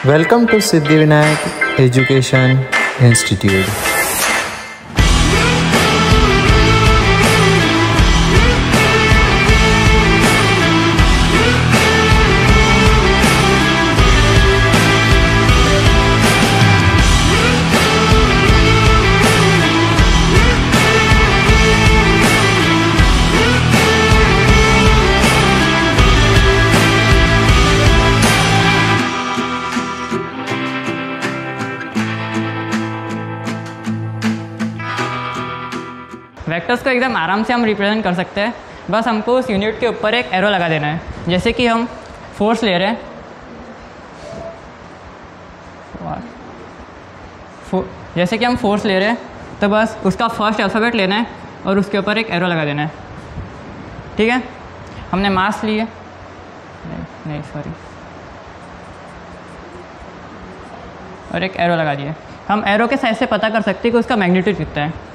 Welcome to Siddhivinayak Education Institute. Vectors को एकदम आराम से हम रिप्रेजेंट कर सकते हैं। बस हमको उस यूनिट के ऊपर एक एरो लगा देना है। जैसे कि हम फोर्स ले रहे हैं, जैसे कि हम फोर्स ले रहे हैं तो बस उसका फर्स्ट अल्फ़ाबेट लेना है और उसके ऊपर एक एरो लगा देना है। ठीक है, हमने मास लिए, नहीं सॉरी, और एक एरो लगा दिया। हम एरो के साइज से पता कर सकते हैं कि उसका मैग्नीट्यूड कितना है।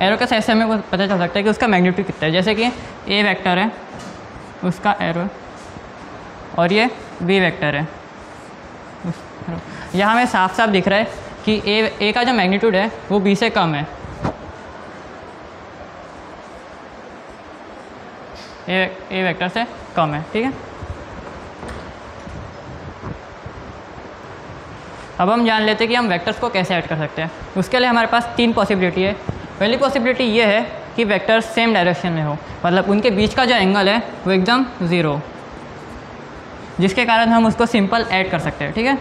एरो के साइज से हमें पता चल सकता है कि उसका मैग्नीट्यूड कितना है। जैसे कि ए वेक्टर है, उसका एरो, और ये बी वेक्टर है। यहाँ हमें साफ साफ दिख रहा है कि ए का जो मैग्नीट्यूड है वो बी से कम है। ए वेक्टर से कम है। ठीक है, अब हम जान लेते हैं कि हम वेक्टर्स को कैसे ऐड कर सकते हैं। उसके लिए हमारे पास तीन पॉसिबिलिटी है। पहली पॉसिबिलिटी ये है कि वेक्टर्स सेम डायरेक्शन में हो, मतलब उनके बीच का जो एंगल है वो एकदम ज़ीरो, जिसके कारण हम उसको सिंपल ऐड कर सकते हैं। ठीक है,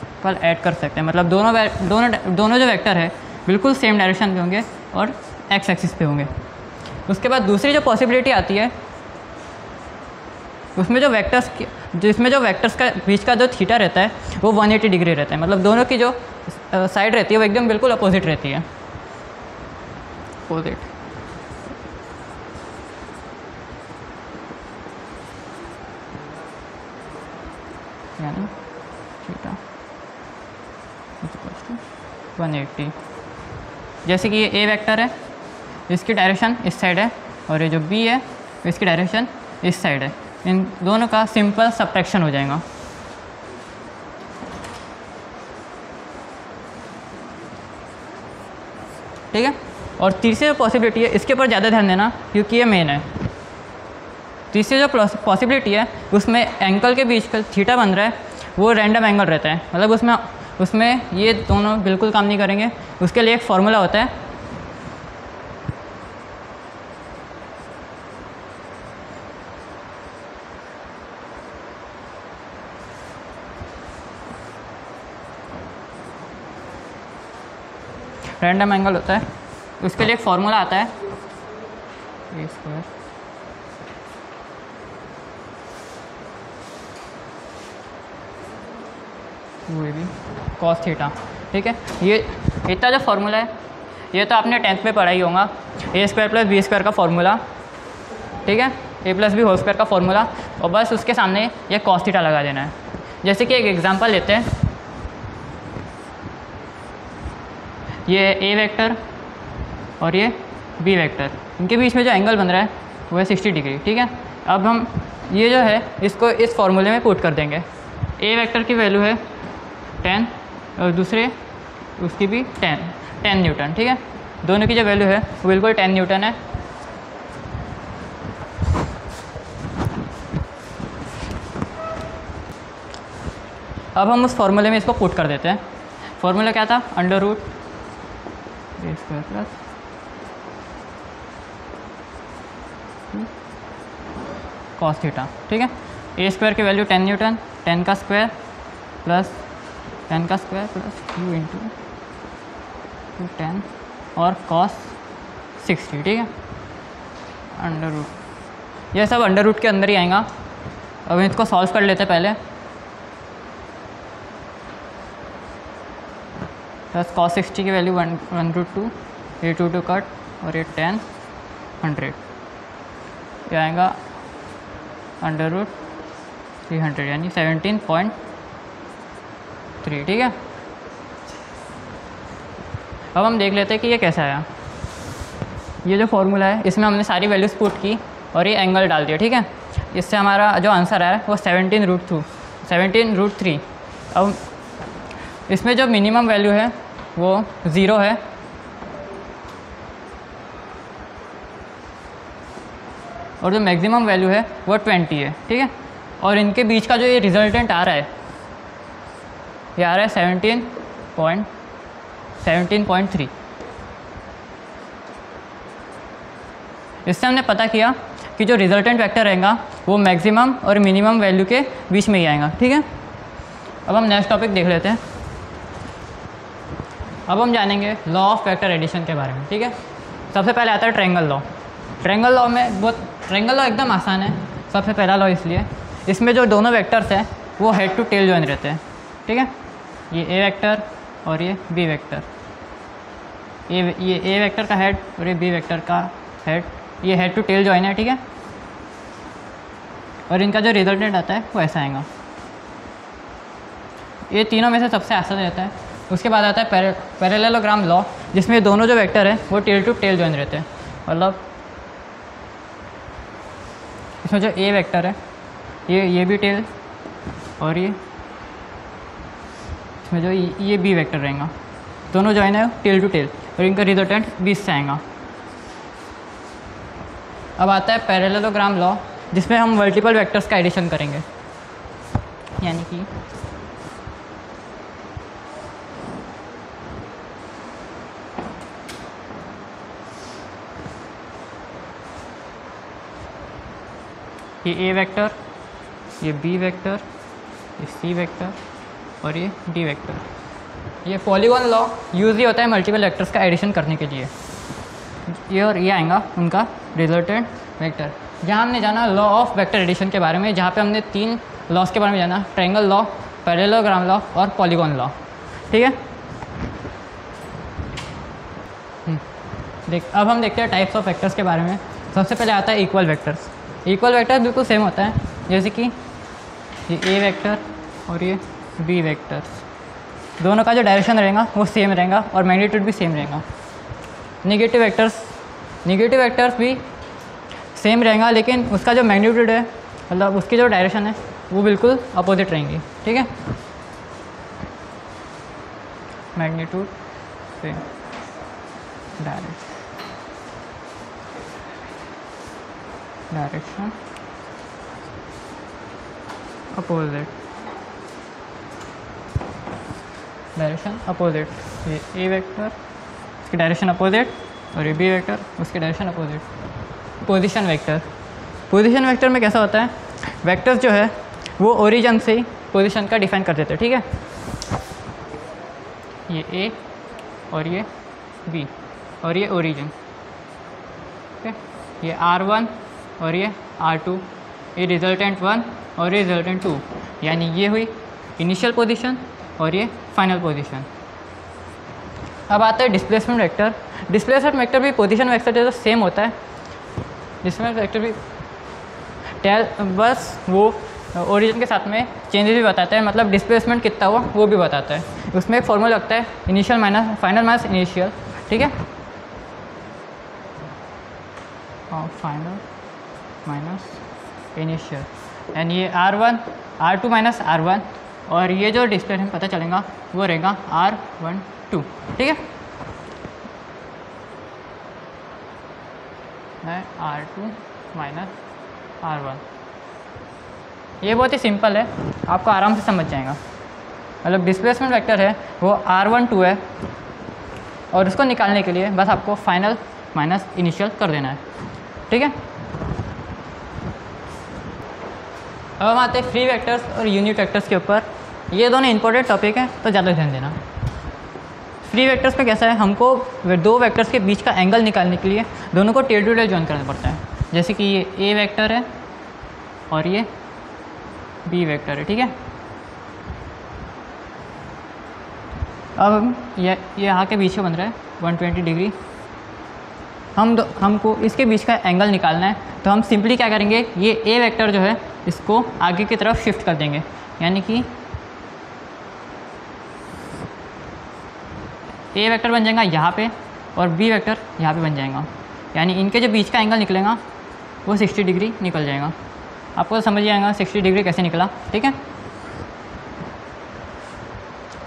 सिंपल ऐड कर सकते हैं, मतलब दोनों जो वेक्टर है बिल्कुल सेम डायरेक्शन पे होंगे और एक्स एक्सिस पे होंगे। उसके बाद दूसरी जो पॉसिबिलिटी आती है, जिसमें जो वेक्टर्स का बीच का जो थीटा रहता है वो 180 डिग्री रहता है, मतलब दोनों की जो साइड रहती है वो एकदम बिल्कुल अपोजिट रहती है। अपोजिट, यानी थीटा 180। जैसे कि ये ए वेक्टर है, इसकी डायरेक्शन इस साइड है, और ये जो बी है इसकी डायरेक्शन इस साइड है। इन दोनों का सिंपल सब्ट्रैक्शन हो जाएगा। ठीक है, और तीसरी जो पॉसिबिलिटी है इसके ऊपर ज़्यादा ध्यान देना क्योंकि ये मेन है। तीसरी जो पॉसिबिलिटी है उसमें एंगल के बीच का थीटा बन रहा है वो रैंडम एंगल रहता है, मतलब उसमें ये दोनों बिल्कुल काम नहीं करेंगे। उसके लिए एक फॉर्मूला होता है, रैंडम एंगल होता है। उसके लिए एक फॉर्मूला आता है, ए स्क्वायर वो भी कॉस थीटा। ठीक है, ये इतना जो फॉर्मूला है ये तो आपने 10th में पढ़ा ही होगा, ए स्क्वायर प्लस बी स्क्वायर का फॉर्मूला। ठीक है, ए प्लस बी होल स्क्वायर का फॉर्मूला, और बस उसके सामने ये कॉस थीटा लगा देना है। जैसे कि एक एग्जांपल लेते हैं, ये ए वेक्टर और ये बी वेक्टर, इनके बीच में जो एंगल बन रहा है वो है 60 डिग्री। ठीक है, अब हम ये जो है इसको इस फॉर्मूले में पुट कर देंगे। ए वेक्टर की वैल्यू है 10 और दूसरे उसकी भी 10 न्यूटन। ठीक है, दोनों की जो वैल्यू है वो बिल्कुल 10 न्यूटन है। अब हम उस फॉर्मूले में इसको पुट कर देते हैं। फॉर्मूला क्या था, अंडर रूट ए स्क्वायर प्लस कॉस थीटा। ठीक है, ए स्क्वायर की वैल्यू 10 न्यूटन, 10 का स्क्वायर प्लस q इंटू 10 और कॉस 60। ठीक है, अंडर रूट, ये सब अंडर रूट के अंदर ही आएगा। अब इसको सॉल्व कर लेते पहले। प्लस कॉस 60 की वैल्यू 1/2, ये 2 कट और ये 10 100। ये आएगा √300 यानी 17.3, ठीक है। अब हम देख लेते हैं कि ये कैसा आया। ये जो फॉर्मूला है इसमें हमने सारी वैल्यूज़ पुट की और ये एंगल डाल दिया, ठीक है। इससे हमारा जो आंसर आया वो 17√3। अब इसमें जो मिनिमम वैल्यू है वो 0 है और जो मैक्सिमम वैल्यू है वो 20 है, ठीक है। और इनके बीच का जो ये रिजल्टेंट आ रहा है ये आ रहा है 17.3। इससे हमने पता किया कि जो रिजल्टेंट वेक्टर रहेगा वो मैक्सिमम और मिनिमम वैल्यू के बीच में ही आएगा, ठीक है। अब हम नेक्स्ट टॉपिक देख लेते हैं। अब हम जानेंगे लॉ ऑफ वेक्टर एडिशन के बारे में, ठीक है। सबसे पहले आता है ट्रायंगल लॉ। ट्रायंगल लॉ में ट्रायंगल लॉ एकदम आसान है। सबसे पहला लॉ इसलिए इसमें जो दोनों वेक्टर्स हैं वो हेड टू टेल जॉइन रहते हैं, ठीक है। ये ए वेक्टर और ये बी वेक्टर, ये ए वेक्टर का हेड और ये बी वेक्टर का हेड, ये हेड टू टेल जॉइन है, ठीक है। और इनका जो रिजल्टेंट आता है वो ऐसा आएगा। ये तीनों में से सबसे आसान रहता है। उसके बाद आता है पैरेललोग्राम लॉ, जिसमें दोनों जो वेक्टर हैं वो टेल टू टेल जॉइन रहते हैं। मतलब इसमें जो ए वेक्टर है ये भी टेल और ये इसमें जो ये बी वेक्टर रहेगा, दोनों जॉइन है टेल टू टेल और इनका रिजल्टेंट 20 से आएगा। अब आता है पैरेललोग्राम लॉ, जिसमें हम मल्टीपल वेक्टर्स का एडिशन करेंगे, यानी कि ये ए वेक्टर, ये बी वेक्टर, ये सी वेक्टर और ये डी वेक्टर। ये पॉलीगॉन लॉ यूज ही होता है मल्टीपल वेक्टर्स का एडिशन करने के लिए। ये और ये आएगा उनका रिजल्टेंट वेक्टर। जहाँ हमने जाना लॉ ऑफ वेक्टर एडिशन के बारे में, जहाँ पे हमने 3 लॉस के बारे में जाना, ट्रायंगल लॉ, पैरेललोग्राम लॉ और पॉलीगॉन लॉ, ठीक है। अब हम देखते हैं टाइप्स ऑफ वेक्टर्स के बारे में। सबसे पहले आता है इक्वल वेक्टर्स। इक्वल वेक्टर बिल्कुल सेम होता है, जैसे कि ये ए वेक्टर और ये बी वेक्टर्स, दोनों का जो डायरेक्शन रहेगा वो सेम रहेगा और मैग्नीट्यूड भी सेम रहेगा। नेगेटिव वेक्टर्स भी सेम रहेगा, लेकिन उसका जो मैग्नीट्यूड है, मतलब उसकी जो डायरेक्शन है वो बिल्कुल अपोजिट रहेंगी, ठीक है। मैग्नीट्यूड सेम, डायरेक्शन अपोजिट, ये ए वेक्टर उसकी डायरेक्शन अपोजिट और ये बी वेक्टर उसकी डायरेक्शन अपोजिट। पोजीशन वेक्टर में कैसा होता है, वेक्टर्स जो है वो ओरिजिन से ही पोजीशन का डिफाइन कर देते हैं, ठीक है। ये ए और ये बी और ये ओरिजिन, ठीक है। ये R1 और ये R2, ये रिजल्टेंट 1 और ये रिजल्टेंट 2, यानी ये हुई इनिशियल पोजीशन और ये फाइनल पोजीशन। अब आता है डिस्प्लेसमेंट वेक्टर भी पोजीशन वेक्टर जैसा सेम होता है। डिस्प्लेसमेंट वेक्टर भी बस वो ओरिजिन के साथ में चेंजेस भी बताता है, मतलब डिस्प्लेसमेंट कितना हुआ वो भी बताता है। उसमें एक फॉर्मूला लगता है initial minus final minus initial, ठीक है। और फाइनल माइनस इनिशियल, यानी ये R1 R2 माइनस R1 और ये जो डिस्प्लेसमेंट पता चलेगा वो रहेगा R12, ठीक है। R2 माइनस R1, ये बहुत ही सिंपल है, आपको आराम से समझ जाएगा। मतलब डिस्प्लेसमेंट वेक्टर है वो R12 है और उसको निकालने के लिए बस आपको फाइनल माइनस इनिशियल कर देना है, ठीक है। अब हम आते हैं फ्री वेक्टर्स और यूनिट वेक्टर्स के ऊपर। ये दोनों इंपॉर्टेंट टॉपिक है तो ज़्यादा ध्यान देना। फ्री वेक्टर्स में कैसा है, हमको दो वेक्टर्स के बीच का एंगल निकालने के लिए दोनों को टेल टू टेल जॉइन करना पड़ता है। जैसे कि ये ए वेक्टर है और ये बी वेक्टर है, ठीक है। अब ये यहाँ के बीच में बन रहा है 120 डिग्री, हमको इसके बीच का एंगल निकालना है, तो हम सिंपली क्या करेंगे, ये ए वेक्टर जो है इसको आगे की तरफ शिफ्ट कर देंगे, यानी कि ए वेक्टर बन जाएगा यहाँ पे और बी वेक्टर यहाँ पे बन जाएगा, यानी इनके जो बीच का एंगल निकलेगा वो 60 डिग्री निकल जाएगा। आपको तो समझ ही आएगा 60 डिग्री कैसे निकला, ठीक है।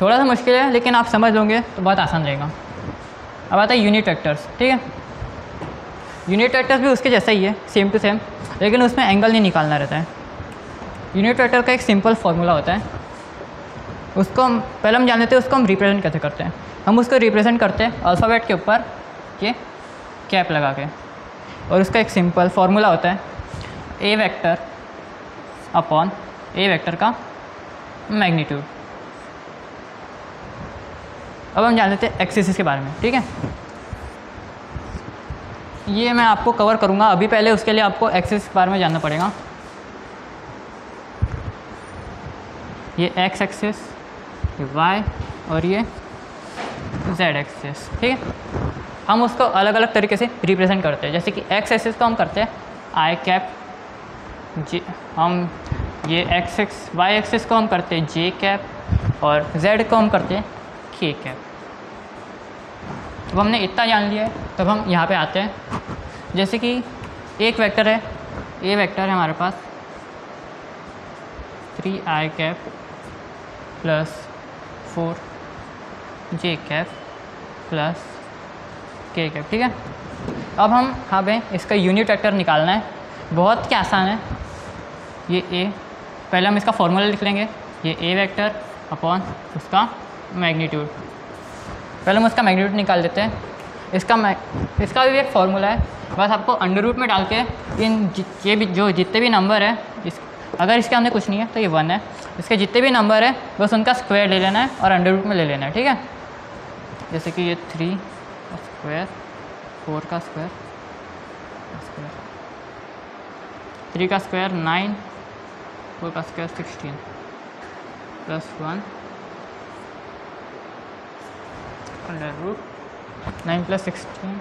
थोड़ा सा मुश्किल है लेकिन आप समझ लोगे तो बहुत आसान रहेगा। अब आता है यूनिट वेक्टर्स, ठीक है। यूनिट वेक्टर्स भी उसके जैसा ही है, सेम टू सेम, लेकिन उसमें एंगल नहीं निकालना रहता है। यूनिट वेक्टर का एक सिंपल फार्मूला होता है, उसको हम पहले हम जान लेते हैं उसको हम रिप्रेजेंट कैसे करते हैं। हम उसको रिप्रेजेंट करते हैं अल्फ़ाबेट के ऊपर ये कैप लगा के, और उसका एक सिंपल फार्मूला होता है ए वेक्टर अपॉन ए वेक्टर का मैग्नीट्यूड। अब हम जान लेते हैं एक्सिस के बारे में, ठीक है। ये मैं आपको कवर करूँगा अभी, पहले उसके लिए आपको एक्सिस के बारे में जानना पड़ेगा। ये एक्स एक्सिस, ये वाई और ये जेड एक्सिस, ठीक है। हम उसको अलग अलग तरीके से रिप्रेजेंट करते हैं, जैसे कि एक्स एक्सिस को हम करते हैं आई कैप जे, हम ये एक्स एक्स वाई एक्सिस को हम करते हैं जे कैप और जेड को हम करते हैं के कैप। अब हमने इतना जान लिया है, तब हम यहाँ पे आते हैं। जैसे कि एक वेक्टर है, ए वेक्टर है हमारे पास 3i cap plus 4j cap plus k cap, ठीक है। अब हम हमें इसका यूनिट वेक्टर निकालना है, बहुत ही आसान है। ये ए, पहले हम इसका फॉर्मूला लिख लेंगे, ये ए वेक्टर अपॉन उसका मैग्नीट्यूड। पहले हम उसका मैग्नीट्यूड निकाल देते हैं। इसका भी एक फार्मूला है, बस आपको अंडर रूट में डाल के ये भी जो जितने भी नंबर है, अगर इसके अंदर कुछ नहीं है तो ये 1 है, इसके जितने भी नंबर है बस उनका स्क्वायर ले लेना है और अंडर रूट में ले लेना है, ठीक है। जैसे कि ये 3 का स्क्वायर, 4 का स्क्वायर, 3 का स्क्वायर 9, 4 का square 16 plus 1 under root 9 plus 16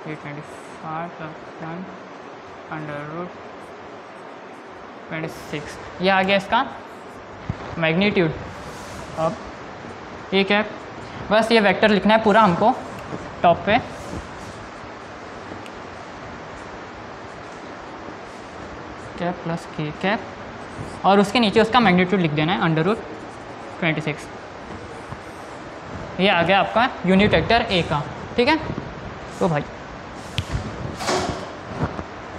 825 plus 1 under root 26। ये आ गया इसका मैग्नीट्यूड। अब ए कैप, बस ये वेक्टर लिखना है पूरा हमको टॉप पे। कैप प्लस के कैप और उसके नीचे उसका मैग्नीट्यूड लिख देना है अंडर रूट 26। ये आ गया आपका यूनिट वेक्टर ए का, ठीक है। तो भाई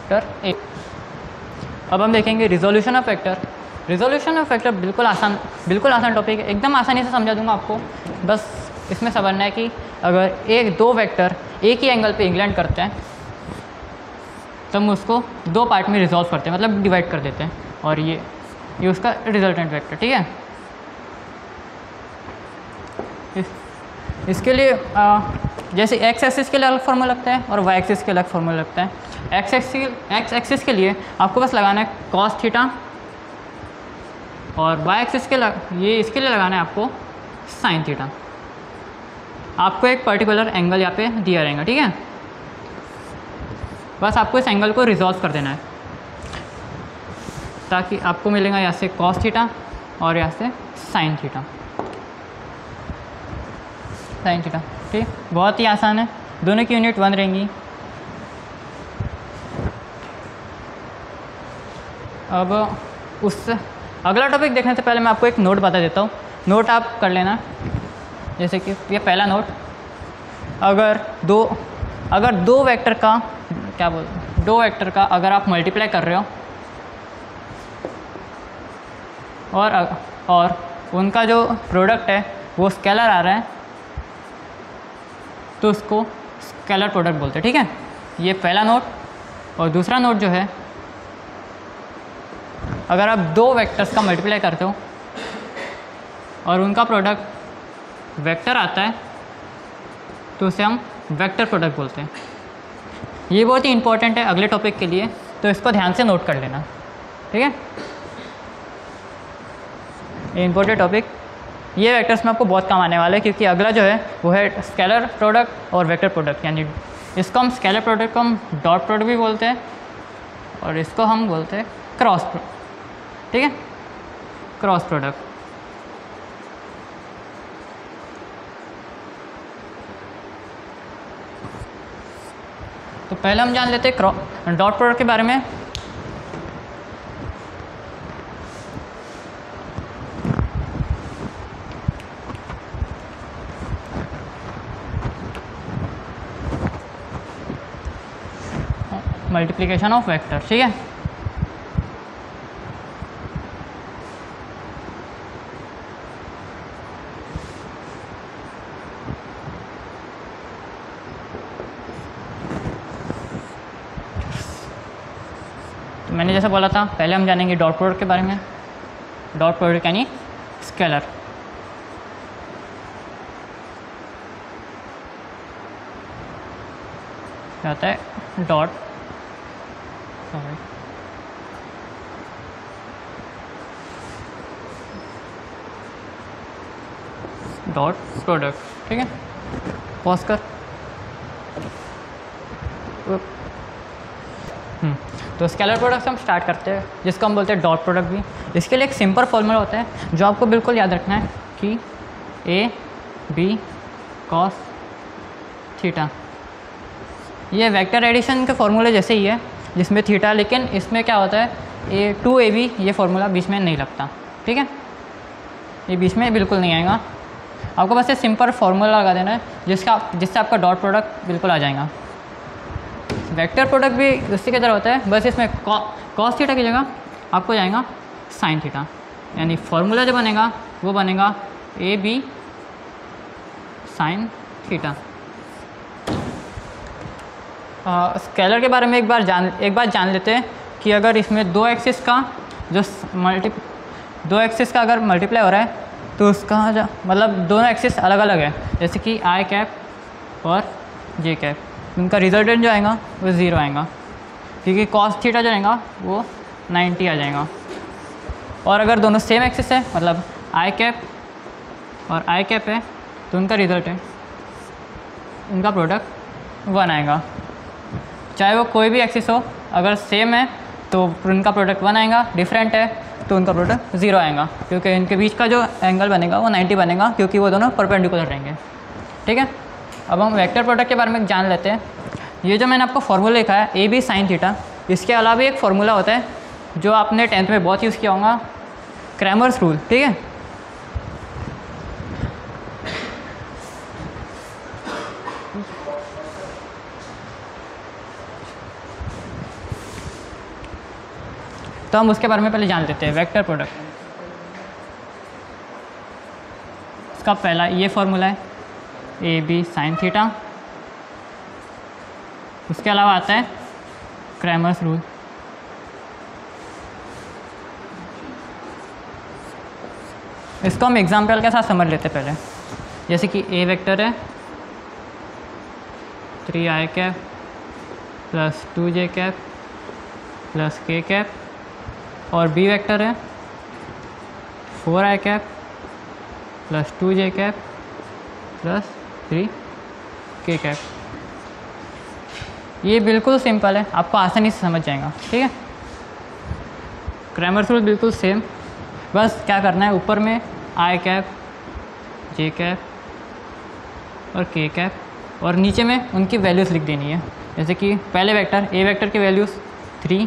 वेक्टर ए। अब हम देखेंगे resolution of vector. Resolution of vector बिल्कुल आसान टॉपिक है, एकदम आसानी से समझा दूंगा आपको। बस इसमें समझना है कि अगर एक दो वेक्टर एक ही एंगल पे इंक्लाइन करते हैं तो हम उसको दो पार्ट में रिजॉल्व करते हैं, मतलब डिवाइड कर देते हैं, और ये उसका रिजल्टेंट वेक्टर, ठीक है। इसके लिए जैसे एक्स एक्सिस के लिए अलग फार्मूला लगता है और वाई एक्सिस के अलग फार्मूला लगता है। एक्स एक्सिस के लिए आपको बस लगाना है कॉस थीटा, और वाई एक्सिस के इसके लिए लगाना है आपको साइन थीटा। आपको एक पर्टिकुलर एंगल यहाँ पे दिया रहेगा, ठीक है। बस आपको इस एंगल को रिजॉल्व कर देना है, ताकि आपको मिलेगा यहाँ से कॉस थीटा और यहाँ से साइन थीटा, ठीक। बहुत ही आसान है, दोनों की यूनिट 1 रहेंगी। अब उससे अगला टॉपिक देखने से पहले मैं आपको एक नोट बता देता हूँ, नोट आप कर लेना। जैसे कि ये पहला नोट, अगर दो वेक्टर का अगर आप मल्टीप्लाई कर रहे हो और उनका जो प्रोडक्ट है वो स्केलर आ रहा है, तो उसको स्केलर प्रोडक्ट बोलते हैं, ठीक है। ये पहला नोट। और दूसरा नोट जो है, अगर आप दो वेक्टर्स का मल्टीप्लाई करते हो और उनका प्रोडक्ट वेक्टर आता है तो उसे हम वेक्टर प्रोडक्ट बोलते हैं। ये बहुत ही इंपॉर्टेंट है अगले टॉपिक के लिए, तो इसको ध्यान से नोट कर लेना, ठीक है। ये इंपॉर्टेंट टॉपिक, ये वेक्टर्स में आपको बहुत काम आने वाला है, क्योंकि अगला जो है वो है स्केलर प्रोडक्ट और वेक्टर प्रोडक्ट, यानी इसको हम स्केलर प्रोडक्ट को हम डॉट प्रोडक्ट भी बोलते हैं और इसको हम बोलते हैं क्रॉस प्रोडक्ट, ठीक है, क्रॉस प्रोडक्ट। तो पहले हम जान लेते हैं डॉट प्रोडक्ट के बारे में। मल्टीप्लिकेशन ऑफ वेक्टर, ठीक है। तो मैंने जैसा बोला था पहले हम जानेंगे डॉट प्रोडक्ट के बारे में। डॉट प्रोडक्ट यानी स्केलर। क्या होता है डॉट, डॉट प्रोडक्ट, ठीक है। पॉज कर। तो स्केलर प्रोडक्ट हम स्टार्ट करते हैं, जिसको हम बोलते हैं डॉट प्रोडक्ट भी। इसके लिए एक सिंपल फॉर्मूला होता है जो आपको बिल्कुल याद रखना है कि ए बी कॉस थीटा। ये वेक्टर एडिशन के फॉर्मूले जैसे ही है जिसमें थीटा, लेकिन इसमें क्या होता है A2AB ये फार्मूला बीच में नहीं लगता, ठीक है। ये बीच में बिल्कुल नहीं आएगा। आपको बस ये सिंपल फार्मूला लगा देना है जिससे आपका डॉट प्रोडक्ट बिल्कुल आ जाएगा। वेक्टर प्रोडक्ट भी उसी की तरह होता है, बस इसमें कॉस थीटा की जगह आपको जाएगा साइन थीटा, यानी फार्मूला जो बनेगा वो बनेगा AB साइन थीटा। स्केलर के बारे में एक बार जान लेते हैं कि अगर इसमें दो एक्सिस का अगर मल्टीप्लाई हो रहा है तो उसका मतलब दोनों एक्सिस अलग अलग है, जैसे कि आई कैप और जे कैप, उनका रिजल्टेंट जो आएगा वो 0 आएगा, क्योंकि कॉस थीटा जो आएगा वो 90 आ जाएगा। और अगर दोनों सेम एक्सिस है, मतलब आई कैप और आई कैप है, तो उनका रिजल्टेंट, उनका प्रोडक्ट 1 आएगा। चाहे वो कोई भी एक्सिस हो, अगर सेम है तो उनका प्रोडक्ट 1 आएगा, डिफरेंट है तो उनका प्रोडक्ट 0 आएगा, क्योंकि इनके बीच का जो एंगल बनेगा वो 90 बनेगा, क्योंकि वो दोनों परपेंडिकुलर रहेंगे, ठीक है। अब हम वेक्टर प्रोडक्ट के बारे में जान लेते हैं। ये जो मैंने आपको फार्मूला लिखा है AB साइन थीटा, इसके अलावा भी एक फार्मूला होता है जो आपने 10th में बहुत यूज़ किया होगा, क्रैमर्स रूल, ठीक है। तो हम उसके बारे में पहले जान लेते हैं। वेक्टर प्रोडक्ट, इसका पहला ये फॉर्मूला है AB साइन थीटा। उसके अलावा आता है क्रैमर्स रूल। इसको हम एग्जाम्पल के साथ समझ लेते हैं पहले। जैसे कि A वेक्टर है 3i cap plus 2j cap plus k cap, और B वेक्टर है 4i cap plus 2j cap plus 3k cap. ये बिल्कुल सिंपल है, आपको आसानी से समझ जाएगा, ठीक है। क्रैमर्स रूल बिल्कुल सेम, बस क्या करना है, ऊपर में i कैप, j कैप और k कैप, और नीचे में उनकी वैल्यूज़ लिख देनी है। जैसे कि पहले वेक्टर A वेक्टर की वैल्यूज़ 3,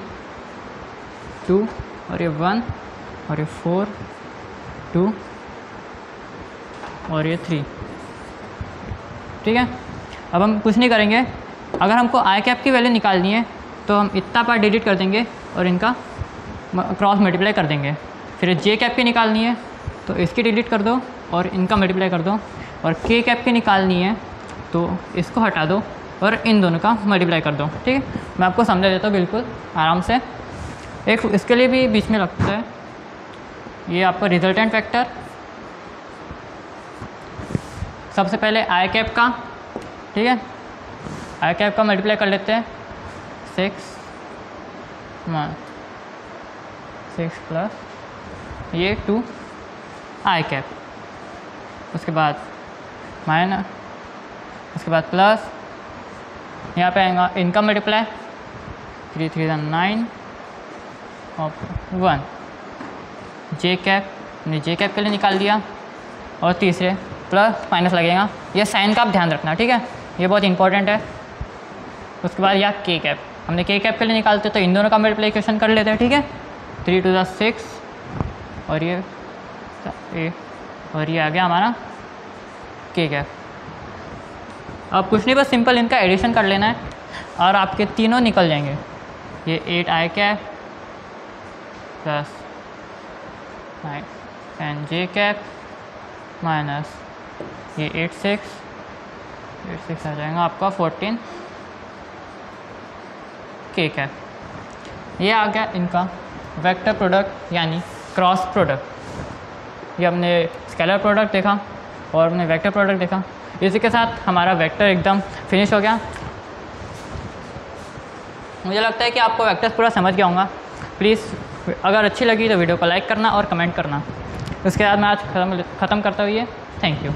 2 और ये 1 और ये 4, 2 और ये 3, ठीक है। अब हम कुछ नहीं करेंगे, अगर हमको आई कैप की वैल्यू निकालनी है तो हम इतना पार्ट डिलीट कर देंगे और इनका क्रॉस मल्टीप्लाई कर देंगे। फिर जे कैप की निकालनी है तो इसकी डिलीट कर दो और इनका मल्टीप्लाई कर दो, और के कैप की निकालनी है तो इसको हटा दो और इन दोनों का मल्टीप्लाई कर दो, ठीक है। मैं आपको समझा देता हूँ बिल्कुल आराम से। एक इसके लिए भी बीच में लगता है, ये आपका रिजल्टेंट वेक्टर, सबसे पहले आई कैप का, ठीक है, आई कैप का मल्टीप्लाई कर लेते हैं 6 प्लस ये 2 आई कैप, उसके बाद माइनस, उसके बाद प्लस यहाँ पे आएगा इनका मल्टीप्लाई 3 3 9 और 1 जे कैप, हमने जे कैप के लिए निकाल दिया। और तीसरे प्लस माइनस लगेगा, ये साइन का आप ध्यान रखना, ठीक है, ये बहुत इंपॉर्टेंट है। उसके बाद यहाँ के कैप, हमने के कैप के लिए निकालते तो इन दोनों का मल्टीप्लिकेशन कर लेते हैं, ठीक है। 3 2 6 और ये आ गया हमारा के कैप। अब कुछ नहीं, बस सिंपल इनका एडिशन कर लेना है और आपके तीनों निकल जाएंगे। ये 8 आई कैप प्लस 9 10 जे कैप माइनस ये 8 6 आ जाएगा आपका 14 के कैप। ये आ गया इनका वेक्टर प्रोडक्ट यानी क्रॉस प्रोडक्ट। ये हमने स्केलर प्रोडक्ट देखा और हमने वेक्टर प्रोडक्ट देखा। इसी के साथ हमारा वेक्टर एकदम फिनिश हो गया। मुझे लगता है कि आपको वेक्टर्स पूरा समझ गया होगा। प्लीज़ अगर अच्छी लगी तो वीडियो को लाइक करना और कमेंट करना। उसके बाद मैं आज ख़त्म करता हूँ ये। Thank you.